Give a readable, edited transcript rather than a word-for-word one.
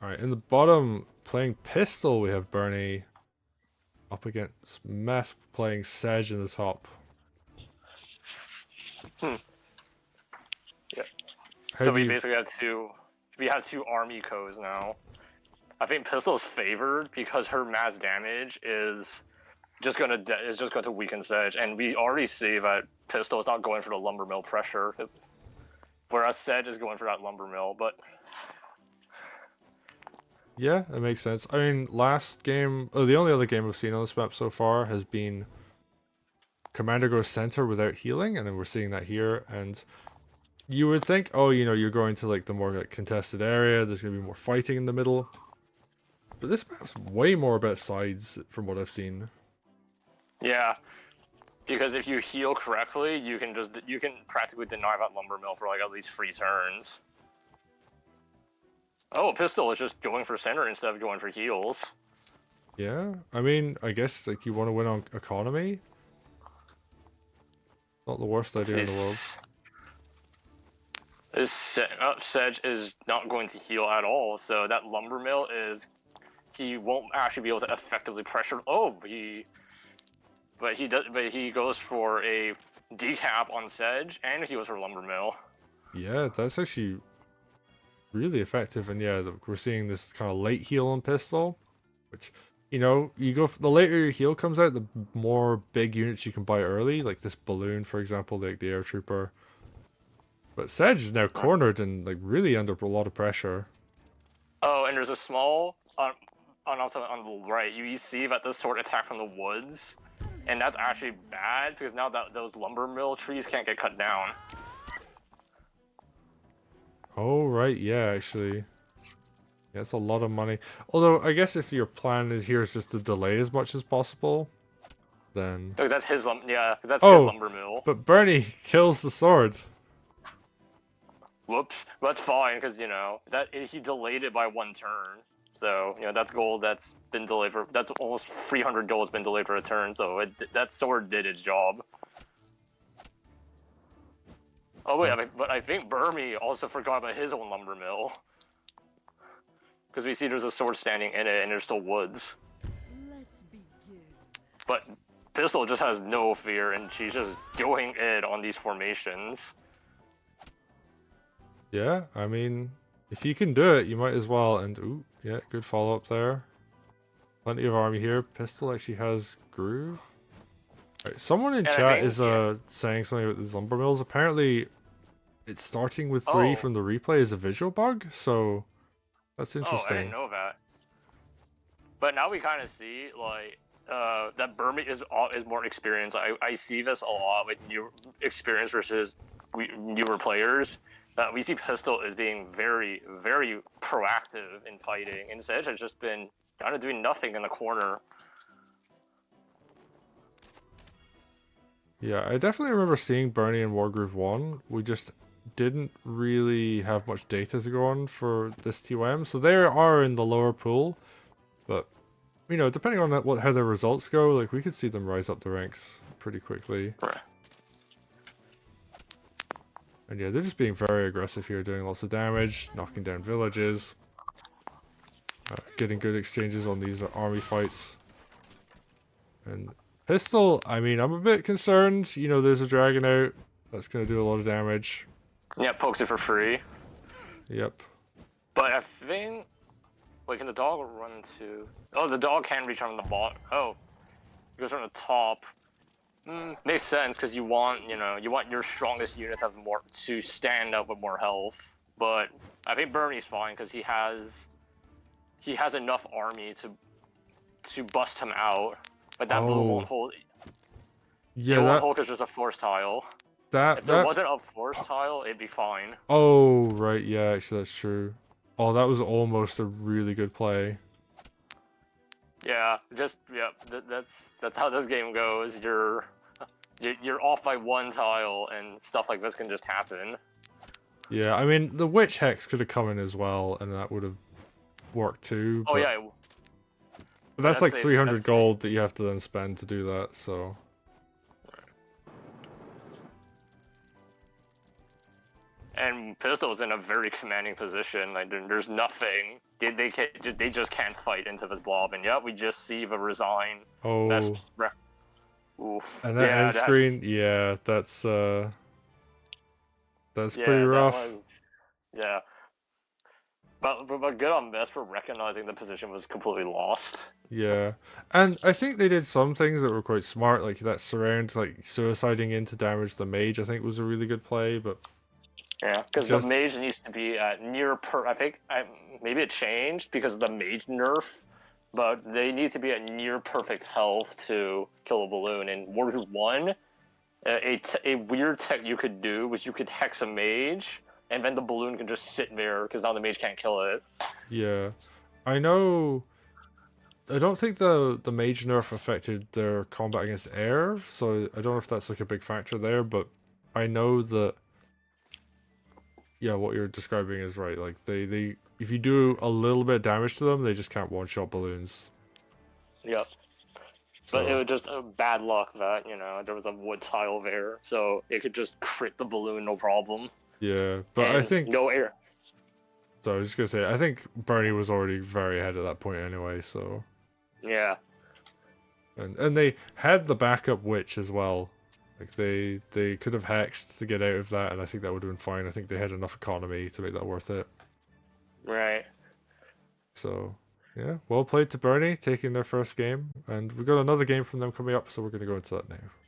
Alright, in the bottom, playing Pistil, we have Burny up against Mesp playing Sedge in the top. Hmm. Yeah. How So do we you... basically have two army codes now. I think Pistil's favored because her mass damage is just going to weaken Sedge, and we already see that Pistil is not going for the lumber mill pressure, whereas Sedge is going for that lumber mill. But Yeah, that makes sense. I mean, last game... Oh, the only other game I've seen on this map so far has been Commander goes center without healing, and then we're seeing that here, and you would think, oh, you know, you're going to like the more like contested area, there's going to be more fighting in the middle. But this map's way more about sides from what I've seen. yeah, because if you heal correctly, you can practically deny that lumber mill for like at least 3 turns. Oh, Pistil is just going for center instead of going for heals. Yeah, I mean, I guess like you want to win on economy. Not the worst idea in the world. Sedge is not going to heal at all, so that lumber mill he won't actually be able to effectively pressure. Oh, but he goes for a decap on Sedge, and he goes for lumber mill. Yeah, that's actually really effective, and yeah, we're seeing this kind of late heal on Pistil, which, you know, the later your heal comes out, the more big units you can buy early, like this balloon, for example, like the air trooper. But Sedge is now cornered and like really under a lot of pressure. Oh, and there's a small on the right. You see that this sword attack from the woods, and that's actually bad because now that those lumber mill trees can't get cut down. Oh right, yeah, actually. Yeah, it's a lot of money. Although, I guess if your plan is here is just to delay as much as possible, then... Look, that's his that's his Oh, lumber mill. but Burny kills the sword. Whoops, that's fine because you know that he delayed it by 1 turn. So you know that's gold that's been delayed for that's almost 300 gold has been delayed for a turn. So that sword did its job. Oh wait, but I think Burmy also forgot about his own lumber mill. Because we see there's a sword standing in it and there's still woods. Let's begin. But Pistil just has no fear and she's just going in on these formations. Yeah, I mean, if you can do it, you might as well. And, ooh, yeah, good follow-up there. Plenty of army here. Pistil actually has groove. Right, someone in chat is saying something about these lumber mills. Apparently, it's starting with 3 from the replay is a visual bug, so that's interesting. Oh, I didn't know that. But now we kind of see, like, that Burmy is more experienced. I see this a lot with new experience versus newer players. That we see Pistil as being very, very proactive in fighting, and Sedge has just been kind of doing nothing in the corner. Yeah, I definitely remember seeing Burny and Wargroove 1. We just didn't really have much data to go on for this TYM, so they are in the lower pool. But, you know, depending on how their results go, like, we could see them rise up the ranks pretty quickly. Right. And yeah, they're just being very aggressive here, doing lots of damage, knocking down villages, getting good exchanges on these army fights. And Pistil, I mean, I'm a bit concerned. You know, there's a dragon out. That's going to do a lot of damage. Yeah, pokes it for free. Yep. But I think... Wait, can the dog run to... Oh, the dog can reach on the bot. Oh. It goes on the top. Makes sense, because you want your strongest unit to stand up with more health. But I think Burny's fine, because he has enough army to bust him out. But that blue won't hold... Yeah, it won't hold because there's a force tile. If there wasn't a force tile, it'd be fine. Oh, right, yeah, actually that's true. Oh, that was almost a really good play. Yeah, that's how this game goes. You're off by 1 tile, and stuff like this can just happen. Yeah, I mean, the Witch Hex could have come in as well, and that would have worked too. Oh, but, yeah. But that's like 300 gold that you have to then spend to do that, so... And Pistil's in a very commanding position. Like there's nothing. They just can't fight into this blob. And yep, we just see the resign. Oh, Oof. and that end screen, yeah, that's pretty Yeah, that rough. was. Yeah. But good on Mesp for recognizing the position was completely lost. Yeah, and I think they did some things that were quite smart, like that surround, like suiciding in to damage the mage. I think was a really good play, but Yeah, because the just mage needs to be at near per. I think maybe it changed because of the mage nerf, but they need to be at near perfect health to kill a balloon. And Wargroove 1, a weird tech you could do was you could hex a mage, and then the balloon can just sit there because now the mage can't kill it. yeah, I know. I don't think the mage nerf affected their combat against air, so I don't know if that's like a big factor there. But I know that yeah, what you're describing is right. Like they if you do a little bit of damage to them, they just can't one shot balloons. Yep. But it So was just bad luck that, there was a wood tile there, so it could just crit the balloon no problem. yeah, but And I think no air. so. I was just gonna say I think Burny was already very ahead at that point anyway. So Yeah. and they had the backup witch as well. Like they could have hexed to get out of that, and I think that would have been fine. I think they had enough economy to make that worth it. Right. So yeah, well played to Burny taking their first game, and we got another game from them coming up, so we're gonna go into that now.